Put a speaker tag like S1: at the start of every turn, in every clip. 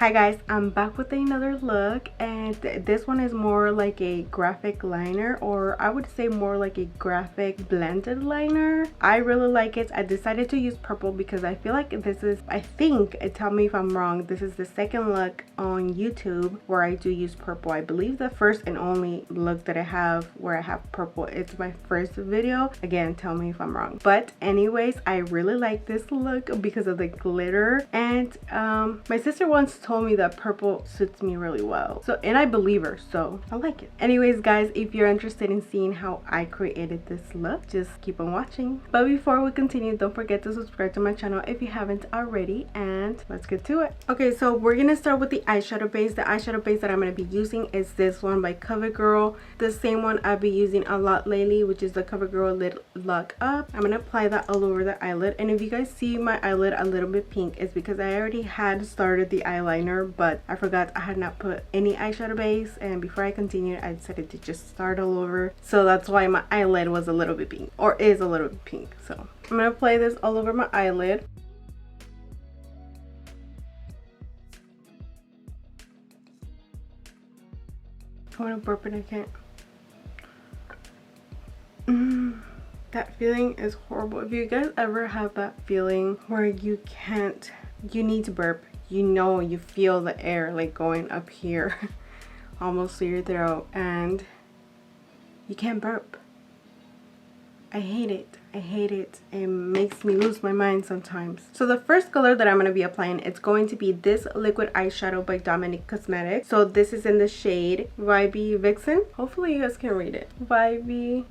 S1: Hi guys, I'm back with another look, and this one is more like a graphic liner, or I would say more like a graphic blended liner. I really like it. I decided to use purple because I feel like this is, tell me if I'm wrong, this is the second look on YouTube where I do use purple. I believe the first and only look that I have where I have purple, it's my first video. Again, tell me if I'm wrong. But anyways, I really like this look because of the glitter, and my sister once told me that purple suits me really well, and I believe her, so I like it. Anyways guys, if you're interested in seeing how I created this look, just keep on watching. But before we continue, don't forget to subscribe to my channel if you haven't already, and let's get to it. Okay, so we're gonna start with the eyeshadow base. The eyeshadow base that I'm gonna be using is this one by CoverGirl, the same one I've been using a lot lately, which is the CoverGirl Lid Lock Up. I'm gonna apply that all over the eyelid, and if you guys see my eyelid a little bit pink, it's because I already had started the eyeliner, but I forgot I had not put any eyeshadow base, and before I continued I decided to just start all over, so that's why my eyelid was a little bit pink, or is a little bit pink. So I'm gonna apply this all over my eyelid. I want to burp and I can't. That feeling is horrible. If you guys ever have that feeling where you need to burp, you know, you feel the air like going up here almost to your throat, and you can't burp. I hate it. I hate it. It makes me lose my mind sometimes. So the first color that I'm going to be applying, it's going to be this liquid eyeshadow by Dominique Cosmetics. So this is in the shade Vibey Vixen. Hopefully you guys can read it. Vibey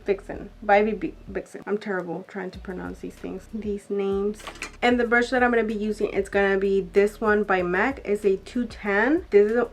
S1: Vixen. Vibey Vixen. I'm terrible trying to pronounce these things, these names. And the brush that I'm going to be using, it's going to be this one by MAC. It's a 210.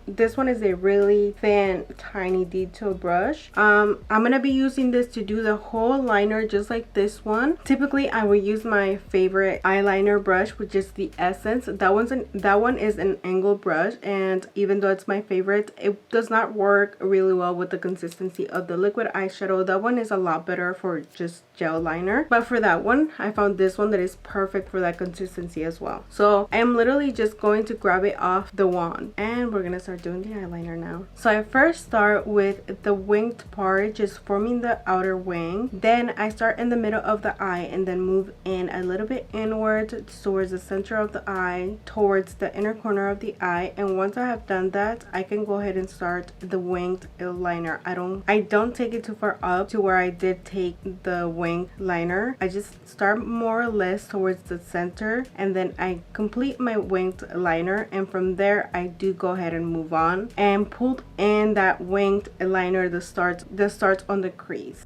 S1: This one is a really thin, tiny detail brush. I'm going to be using this to do the whole liner, just like this one. Typically I will use my favorite eyeliner brush, which is the Essence. That one is an angled brush, and even though it's my favorite, it does not work really well with the consistency of the liquid eyeshadow. That one is a lot better for just gel liner, but for that one I found this one that is perfect for that consistency as well. So I am literally just going to grab it off the wand, and we're gonna start doing the eyeliner now. So I first start with the winged part, just forming the outer wing. Then I start in the middle of the eye and then move in a little bit inward towards the center of the eye, towards the inner corner of the eye. And once I have done that, I can go ahead and start the winged liner. I don't take it too far up to where I did take the winged liner. I just start more or less towards the center, and then I complete my winged liner, and from there I do go ahead and move on and pull in that winged liner that starts on the crease.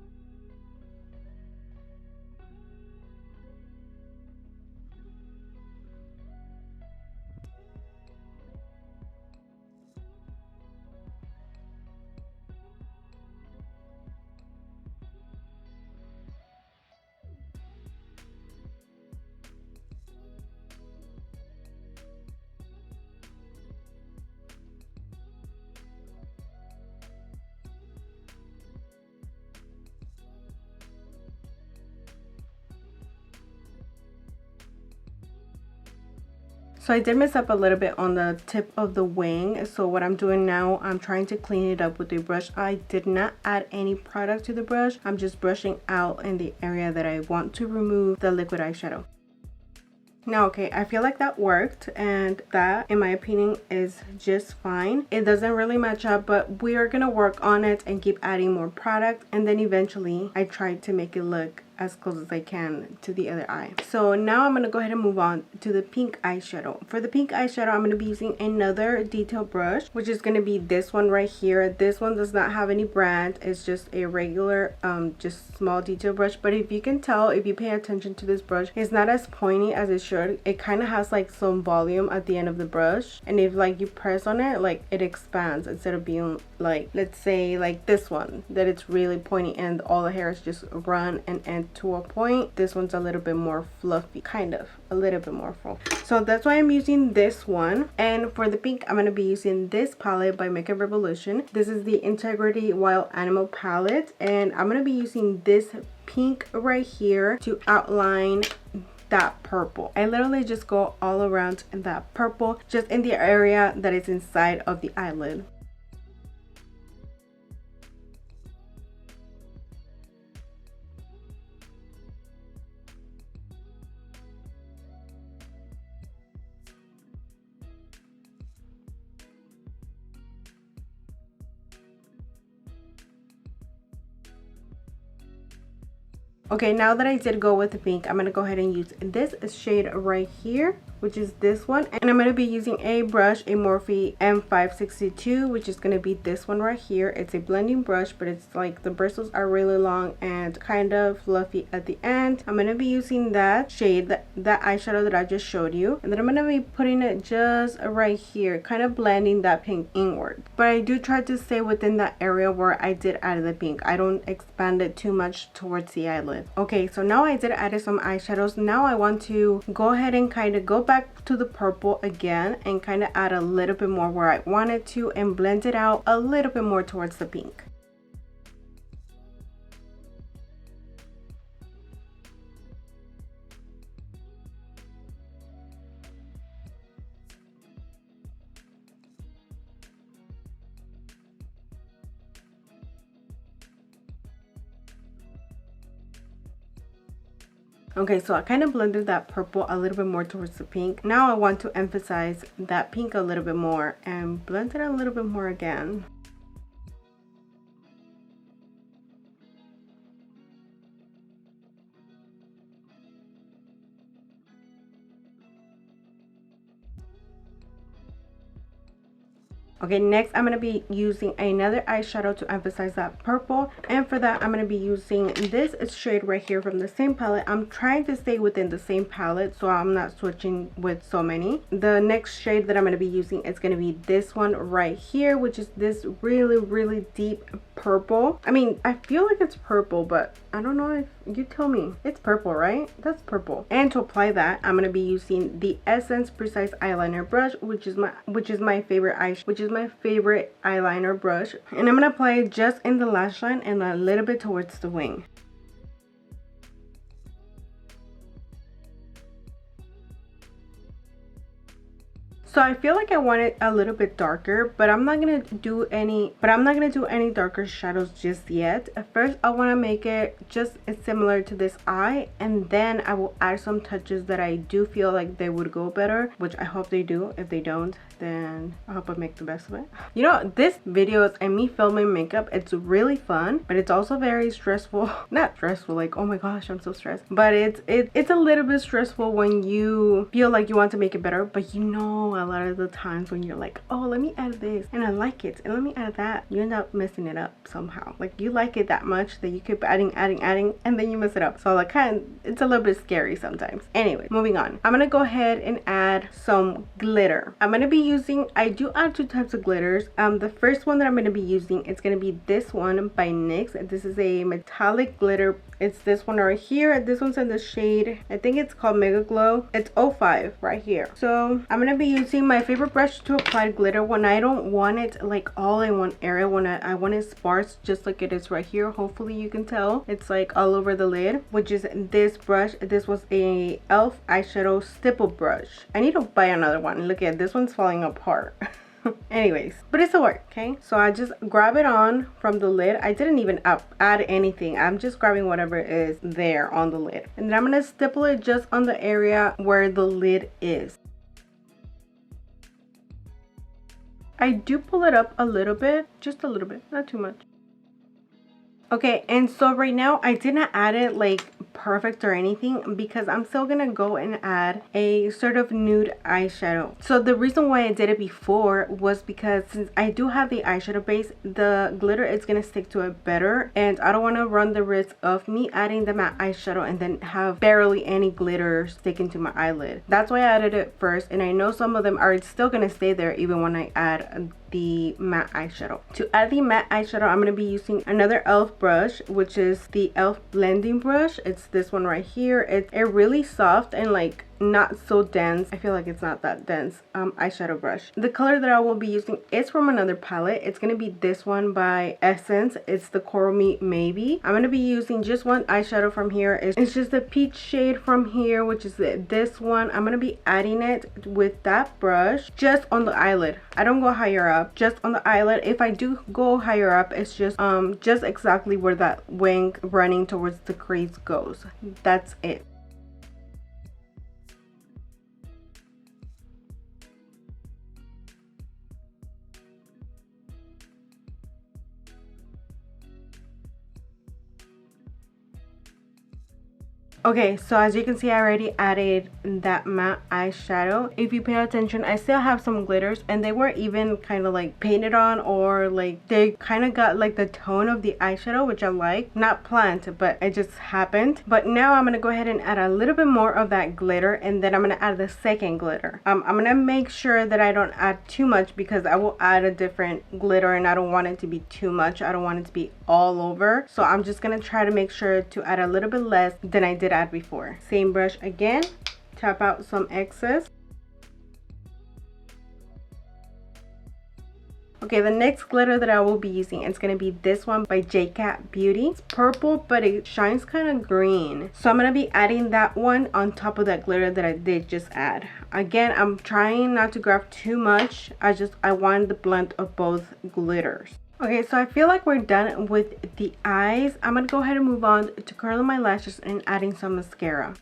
S1: So I did mess up a little bit on the tip of the wing, so what I'm doing now, I'm trying to clean it up with a brush. I did not add any product to the brush. I'm just brushing out in the area that I want to remove the liquid eyeshadow. Now, okay, I feel like that worked, and that, in my opinion, is just fine. It doesn't really match up, but we are gonna work on it and keep adding more product, and then eventually I try to make it look as close as I can to the other eye. So now I'm going to go ahead and move on to the pink eyeshadow. For the pink eyeshadow, I'm going to be using another detail brush, which is going to be this one right here. This one does not have any brand. It's just a regular, just small detail brush. But if you can tell, if you pay attention to this brush, it's not as pointy as it should. It kind of has like some volume at the end of the brush. And if like you press on it, like it expands instead of being like, let's say like this one, that it's really pointy and all the hairs just run and end to a point. This one's a little bit more fluffy, kind of a little bit more full. So that's why I'm using this one. And for the pink, I'm going to be using this palette by Makeup Revolution. This is the Integrity Wild Animal palette, and I'm going to be using this pink right here to outline that purple. I literally just go all around in that purple, just in the area that is inside of the eyelid. Okay, now that I did go with the pink, I'm going to go ahead and use this shade right here, which is this one. And I'm going to be using a brush, a Morphe M562, which is going to be this one right here. It's a blending brush, but it's like the bristles are really long and kind of fluffy at the end. I'm going to be using that shade, that eyeshadow that I just showed you. And then I'm going to be putting it just right here, kind of blending that pink inward. But I do try to stay within that area where I did add the pink. I don't expand it too much towards the eyelid. Okay, so now I did add some eyeshadows. Now I want to go ahead and kind of go back to the purple again and kind of add a little bit more where I wanted to and blend it out a little bit more towards the pink. Okay, so I kind of blended that purple a little bit more towards the pink. Now I want to emphasize that pink a little bit more and blend it a little bit more again. Okay, next I'm going to be using another eyeshadow to emphasize that purple, and for that I'm going to be using this shade right here from the same palette. I'm trying to stay within the same palette so I'm not switching with so many. The next shade that I'm going to be using is going to be this one right here, which is this really deep purple. I mean, I feel like it's purple, but I don't know, if you tell me. It's purple, right? That's purple. And to apply that, I'm going to be using the Essence Precise Eyeliner brush, which is my favorite eyeliner brush, and I'm going to apply it just in the lash line and a little bit towards the wing. So I feel like I want it a little bit darker, but I'm not gonna do any darker shadows just yet. At first I want to make it just similar to this eye, and then I will add some touches that I do feel like they would go better, which I hope they do. If they don't, then I hope I make the best of it. You know, this videos and me filming makeup, it's really fun, but it's also very stressful. Not stressful like, oh my gosh, I'm so stressed, but it's a little bit stressful when you feel like you want to make it better, but you know, a lot of the times when you're like, oh, let me add this and I like it, and let me add that, you end up messing it up somehow. Like, you like it that much that you keep adding, and then you mess it up. So like, it's a little bit scary sometimes. Anyway, moving on. I'm gonna go ahead and add some glitter. I'm gonna be using, I do add two types of glitters. The first one that I'm gonna be using, it's gonna be this one by NYX. This is a metallic glitter. It's this one right here. This one's in the shade, I think it's called Mega Glow. It's 05 right here. So I'm gonna be using my favorite brush to apply glitter when I don't want it like all in one area, when I want it sparse, just like it is right here. Hopefully you can tell it's like all over the lid, which is this brush. This was a e.l.f. eyeshadow stipple brush. I need to buy another one. Look at this one's falling apart. Anyways, but it's a work. Okay, so I just grab it on from the lid. I didn't even add anything. I'm just grabbing whatever is there on the lid, and then I'm gonna stipple it just on the area where the lid is. I do pull it up a little bit, just a little bit, not too much. Okay, and so right now I did not add it like perfect or anything, because I'm still gonna go and add a sort of nude eyeshadow. So the reason why I did it before was because since I do have the eyeshadow base, the glitter is gonna stick to it better, and I don't want to run the risk of me adding the matte eyeshadow and then have barely any glitter sticking to my eyelid. That's why I added it first, and I know some of them are still gonna stay there even when I add the matte eyeshadow. To add the matte eyeshadow, I'm going to be using another e.l.f. brush, which is the e.l.f. blending brush. It's this one right here. It's really soft and like not so dense. I feel like it's not that dense eyeshadow brush. The color that I will be using is from another palette. It's going to be this one by Essence. It's the Coral Me Maybe. I'm going to be using just one eyeshadow from here. It's just the peach shade from here, which is this one. I'm going to be adding it with that brush just on the eyelid. I don't go higher up, just on the eyelid. If I do go higher up, it's just exactly where that wing running towards the crease goes. That's it. Okay, so as you can see, I already added that matte eyeshadow. If you pay attention, I still have some glitters, and they were even kind of like painted on, or like they kind of got like the tone of the eyeshadow, which I like. Not planned, but it just happened. But now I'm gonna go ahead and add a little bit more of that glitter, and then I'm gonna add the second glitter. I'm gonna make sure that I don't add too much, because I will add a different glitter and I don't want it to be too much. I don't want it to be all over. So I'm just gonna try to make sure to add a little bit less than I did add before. Same brush again, tap out some excess. Okay, the next glitter that I will be using, it's going to be this one by J-Cat Beauty. It's purple, but it shines kind of green. So I'm going to be adding that one on top of that glitter that I did just add. Again, I'm trying not to grab too much. I wanted the blend of both glitters. Okay, so I feel like we're done with the eyes. I'm going to go ahead and move on to curling my lashes and adding some mascara.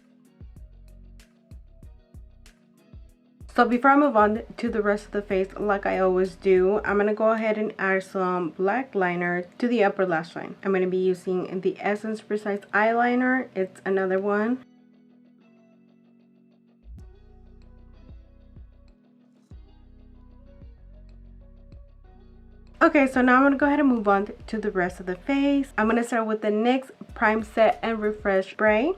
S1: So before I move on to the rest of the face, like I always do, I'm going to go ahead and add some black liner to the upper lash line. I'm going to be using the Essence Precise Eyeliner. It's another one. Okay, so now I'm going to go ahead and move on to the rest of the face. I'm going to start with the NYX Prime Set and Refresh Spray.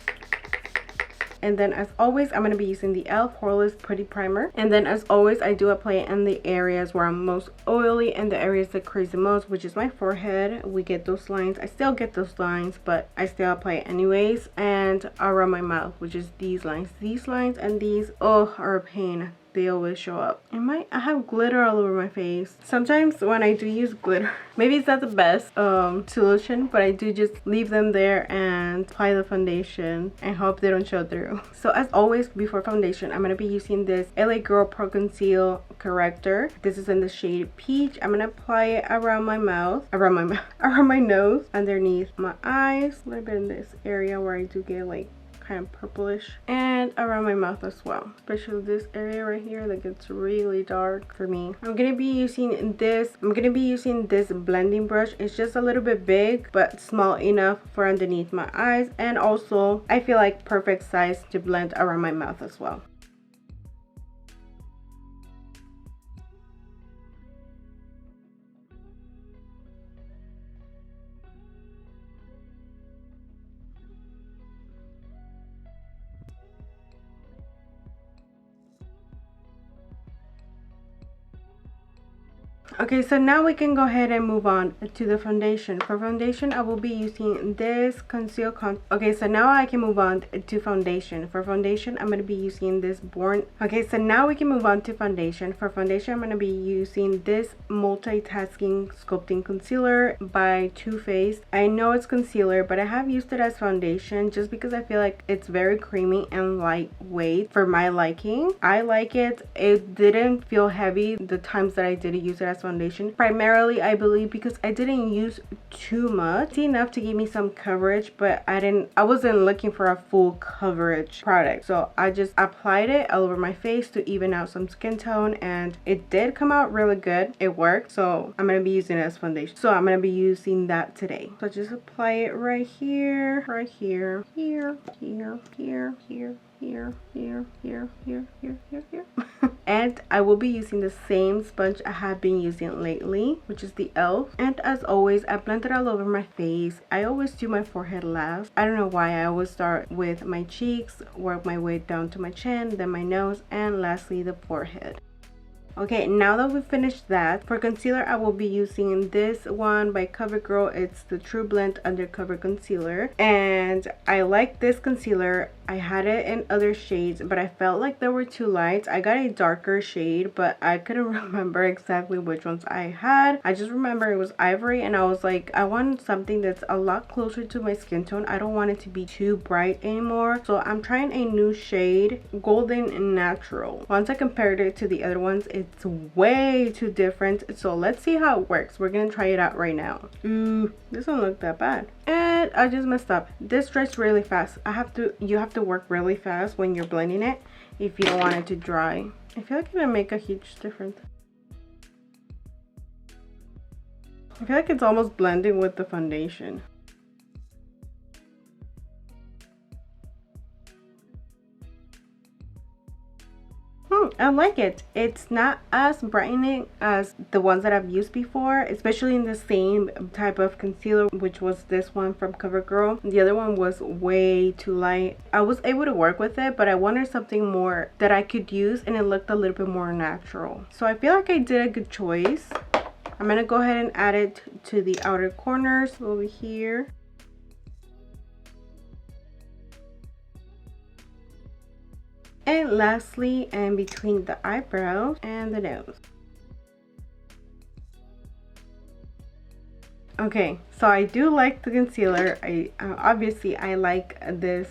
S1: And then as always, I'm going to be using the e.l.f. Poreless Putty Primer. And then as always, I do apply it in the areas where I'm most oily and the areas that crease the most, which is my forehead. We get those lines. I still get those lines, but I still apply it anyways. And around my mouth, which is these lines. These lines and these, oh, are a pain. They always show up. I have glitter all over my face. Sometimes when I do use glitter, maybe it's not the best solution, but I do just leave them there and apply the foundation and hope they don't show through. So as always, before foundation, I'm going to be using this LA Girl Pro Conceal Corrector. This is in the shade Peach. I'm going to apply it around my mouth, around my nose, underneath my eyes, a little bit in this area where I do get like kind of purplish, and around my mouth as well, especially this area right here that gets really dark for me. I'm gonna be using this blending brush. It's just a little bit big but small enough for underneath my eyes, and also I feel like perfect size to blend around my mouth as well. Okay, so now we can go ahead and move on to the foundation. For foundation, I will be using this Conceal Okay, so now I can move on to foundation. For foundation, I'm going to be using this Okay, so now we can move on to foundation. For foundation, I'm going to be using this Multitasking Sculpting Concealer by Too Faced. I know it's concealer, but I have used it as foundation just because I feel like it's very creamy and lightweight for my liking. I like it. It didn't feel heavy the times that I did use it as foundation, primarily I believe because I didn't use too much. It's enough to give me some coverage, but I wasn't looking for a full coverage product, so I just applied it all over my face to even out some skin tone, and it did come out really good. It worked, so I'm gonna be using it as foundation. So I'm gonna be using that today. So just apply it right here, here, here, here, here, here, here, here, here, here, here, here. And I will be using the same sponge I have been using lately, which is the e.l.f. And as always, I blend it all over my face. I always do my forehead last. I don't know why. I always start with my cheeks, work my way down to my chin, then my nose, and lastly the forehead. Okay, now that we finished that, for concealer I will be using this one by CoverGirl. It's the True Blend Undercover Concealer, and I like this concealer. I had it in other shades, but I felt like they were too light. I got a darker shade, but I couldn't remember exactly which ones I had. I just remember it was ivory, and I was like, I want something that's a lot closer to my skin tone. I don't want it to be too bright anymore, so I'm trying a new shade, Golden Natural. Once I compared it to the other ones, it's way too different, so let's see how it works. We're gonna try it out right now. Ooh, this don't look that bad. And I just messed up. This dries really fast. You have to work really fast when you're blending it if you don't want it to dry. I feel like it would make a huge difference. I feel like it's almost blending with the foundation. I like it. It's not as brightening as the ones that I've used before, especially in the same type of concealer, which was this one from CoverGirl. The other one was way too light. I was able to work with it, but I wanted something more that I could use, and it looked a little bit more natural. So I feel like I did a good choice. I'm gonna go ahead and add it to the outer corners over here. And lastly, in between the eyebrows and the nose. Okay, so I do like the concealer. Obviously I like this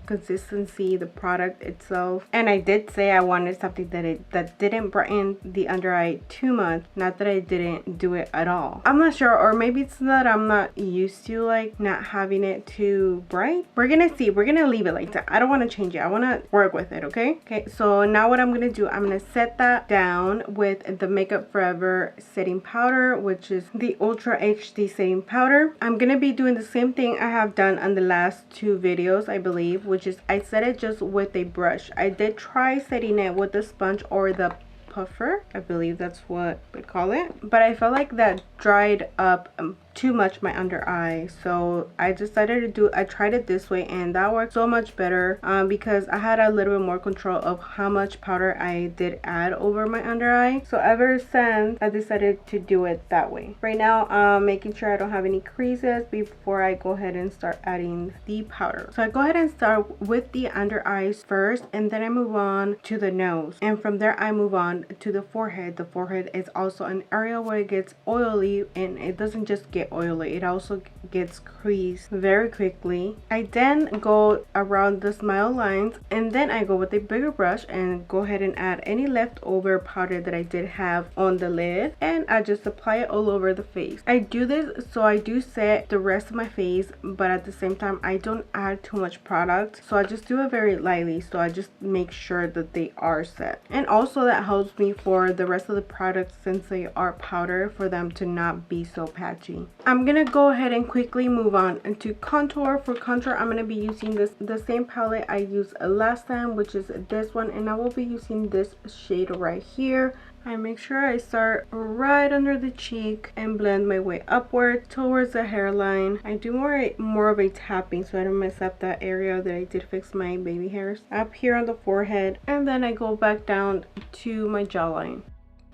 S1: consistency, the product itself, and I did say I wanted something that didn't brighten the under eye too much. Not that I didn't do it at all. I'm not sure, or maybe it's that I'm not used to like not having it too bright. We're gonna see. We're gonna leave it like that. I don't want to change it. I want to work with it. Okay, so now what I'm gonna do, I'm gonna set that down with the Makeup Forever setting powder, which is the Ultra HD setting powder. I'm gonna be doing the same thing I have done on the last two videos, I believe, which is I set it just with a brush. I did try setting it with the sponge or the puffer, I believe that's what we call it, but I felt like that dried up too much my under eye, so I decided to I tried it this way, and that worked so much better because I had a little bit more control of how much powder I did add over my under eye. So ever since, I decided to do it that way. Right now, making sure I don't have any creases before I go ahead and start adding the powder. So I go ahead and start with the under eyes first, and then I move on to the nose, and from there I move on to the forehead. The forehead is also an area where it gets oily, and it doesn't just get oily, it also gets creased very quickly. I then go around the smile lines, and then I go with a bigger brush and go ahead and add any leftover powder that I did have on the lid, and I just apply it all over the face. I do this so I do set the rest of my face, but at the same time I don't add too much product, so I just do it very lightly, so I just make sure that they are set. And also that helps me for the rest of the products, since they are powder, for them to not be so patchy. I'm gonna go ahead and quickly move on into contour. For contour, I'm gonna be using the same palette I used last time, which is this one, and I will be using this shade right here. I make sure I start right under the cheek and blend my way upward towards the hairline. I do more of a tapping so I don't mess up that area that I did fix my baby hairs. Up here on the forehead, and then I go back down to my jawline.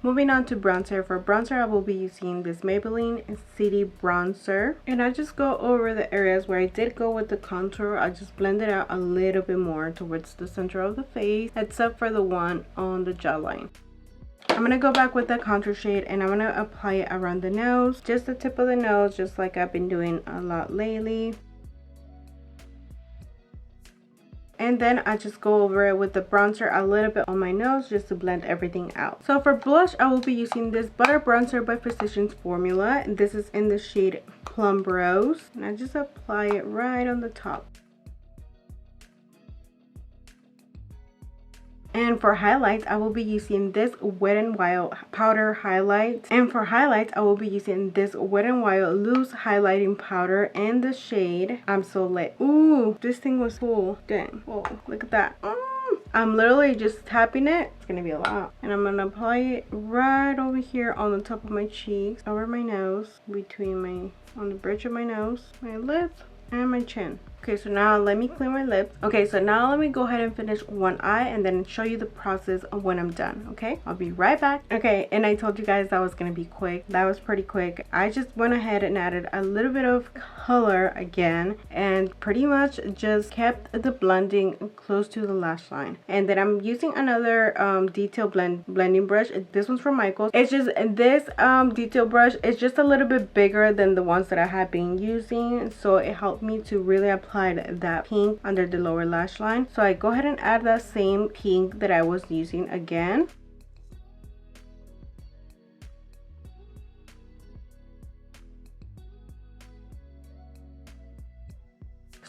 S1: Moving on to bronzer. For bronzer, I will be using this Maybelline City Bronzer, and I just go over the areas where I did go with the contour. I just blend it out a little bit more towards the center of the face, except for the one on the jawline. I'm going to go back with the contour shade, and I'm going to apply it around the nose, just the tip of the nose, just like I've been doing a lot lately. And then I just go over it with the bronzer a little bit on my nose, just to blend everything out. So for blush, I will be using this Butter Bronzer by Physicians Formula. This is in the shade Plum Rose, and I just apply it right on the top. And for highlights, I will be using this Wet n Wild powder highlight. And for highlights, I will be using this Wet n Wild loose highlighting powder in the shade I'm So Lit. Ooh, this thing was full. Dang. Whoa, look at that. I'm literally just tapping it. It's gonna be a lot. And I'm gonna apply it right over here on the top of my cheeks, over my nose, on the bridge of my nose, my lips, and my chin. Okay, so now let me clean my lips. Okay, so now let me go ahead and finish one eye and then show you the process of when I'm done. Okay, I'll be right back. Okay, and I told you guys that was gonna be quick. That was pretty quick. I just went ahead and added a little bit of color again and pretty much just kept the blending close to the lash line. And then I'm using another detail blending brush. This one's from Michaels. It's just this detail brush is just a little bit bigger than the ones that I have been using, so it helped me to really apply that pink under the lower lash line. So I go ahead and add that same pink that I was using again.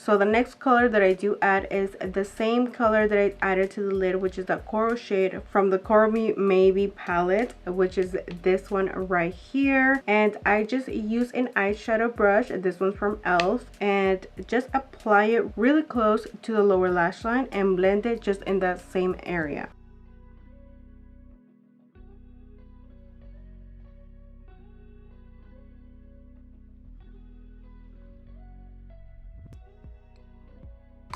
S1: So the next color that I do add is the same color that I added to the lid, which is that coral shade from the Coral Me Maybe palette, which is this one right here. And I just use an eyeshadow brush, this one's from e.l.f., and just apply it really close to the lower lash line and blend it just in that same area.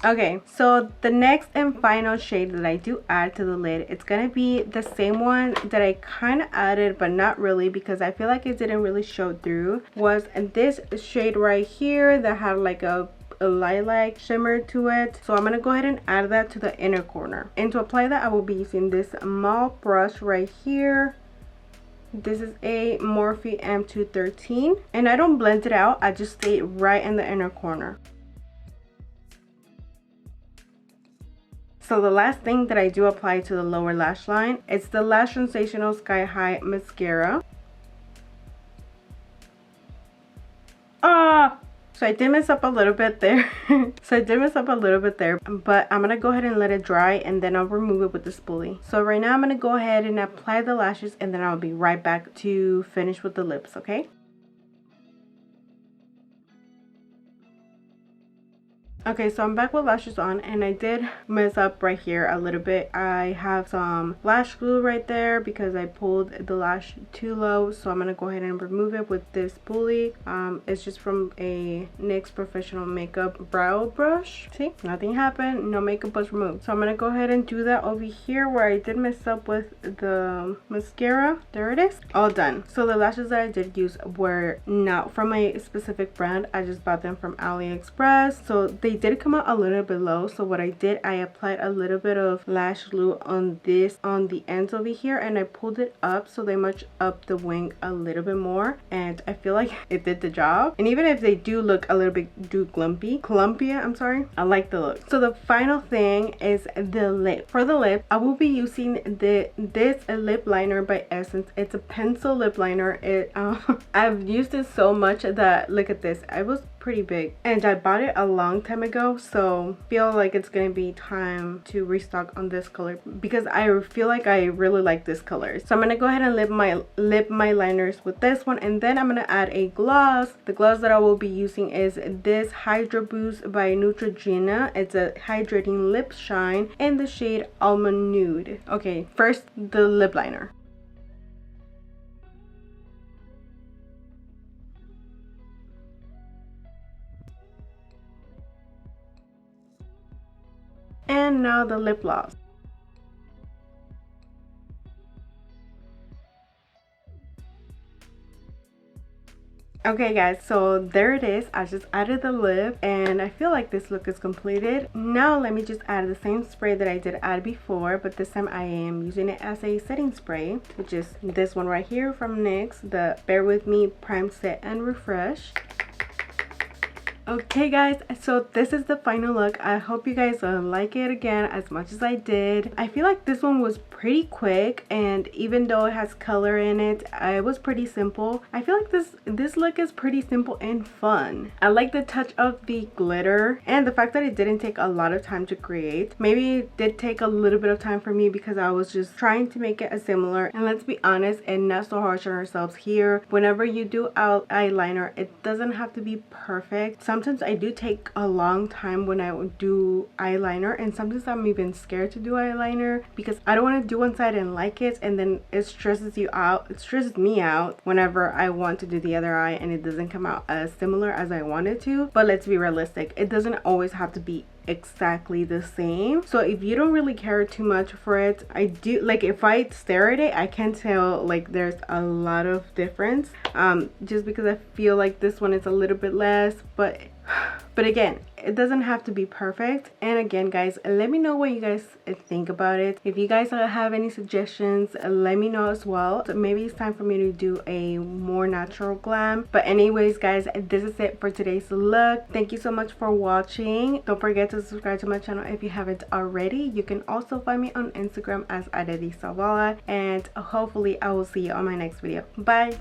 S1: Okay, so the next and final shade that I do add to the lid, it's gonna be the same one that I kind of added but not really, because I feel like it didn't really show through, was this shade right here that had like a lilac shimmer to it. So I'm gonna go ahead and add that to the inner corner, and to apply that I will be using this mauve brush right here. This is a Morphe M213, and I don't blend it out, I just stay right in the inner corner. So the last thing that I do apply to the lower lash line, it's the Lash Sensational Sky High Mascara. So I did mess up a little bit there. But I'm gonna go ahead and let it dry, and then I'll remove it with the spoolie. So right now I'm gonna go ahead and apply the lashes, and then I'll be right back to finish with the lips, okay? Okay, so I'm back with lashes on, and I did mess up right here a little bit. I have some lash glue right there because I pulled the lash too low, so I'm gonna go ahead and remove it with this spoolie. It's just from a NYX Professional Makeup brow brush. See, nothing happened, no makeup was removed. So I'm gonna go ahead and do that over here where I did mess up with the mascara. There it is, all done. So the lashes that I did use were not from a specific brand. I just bought them from AliExpress, so they did come out a little bit low. So what I did, I applied a little bit of lash glue on the ends over here, and I pulled it up so they match up the wing a little bit more, and I feel like it did the job. And even if they do look a little bit clumpy, I'm sorry, I like the look. So the final thing is the lip. For the lip, I will be using this lip liner by Essence. It's a pencil lip liner. I've used it so much that, look at this, I was pretty big, and I bought it a long time ago, so feel like it's gonna be time to restock on this color because I feel like I really like this color. So I'm gonna go ahead and lip my liners with this one, and then I'm gonna add a gloss. The gloss that I will be using is this Hydra Boost by Neutrogena. It's a hydrating lip shine in the shade Almond Nude. Okay, first the lip liner. And now the lip gloss. Okay guys, so there it is. I just added the lip, and I feel like this look is completed. Now let me just add the same spray that I did add before, but this time I am using it as a setting spray, which is this one right here from NYX, the Bare With Me Prime Set and Refresh. Okay guys, so this is the final look. I hope you guys like it again as much as I did. I feel like this one was pretty quick, and even though it has color in it, it was pretty simple. I feel like this look is pretty simple and fun. I like the touch of the glitter and the fact that it didn't take a lot of time to create. Maybe it did take a little bit of time for me because I was just trying to make it as similar, and let's be honest and not so harsh on ourselves here. Whenever you do eyeliner, it doesn't have to be perfect. sometimes I do take a long time when I would do eyeliner, and sometimes I'm even scared to do eyeliner because I don't want to do one side and like it, and then it stresses you out. It stresses me out whenever I want to do the other eye and it doesn't come out as similar as I want it to. But let's be realistic, it doesn't always have to be exactly the same. So if you don't really care too much for it, I do, like, if I stare at it, I can tell like there's a lot of difference, just because I feel like this one is a little bit less, but again, it doesn't have to be perfect. And again, guys, let me know what you guys think about it. If you guys have any suggestions, let me know as well. So maybe it's time for me to do a more natural glam. But anyways, guys, this is it for today's look. Thank you so much for watching. Don't forget to subscribe to my channel if you haven't already. You can also find me on Instagram as Adedi Savala, and hopefully I will see you on my next video. Bye.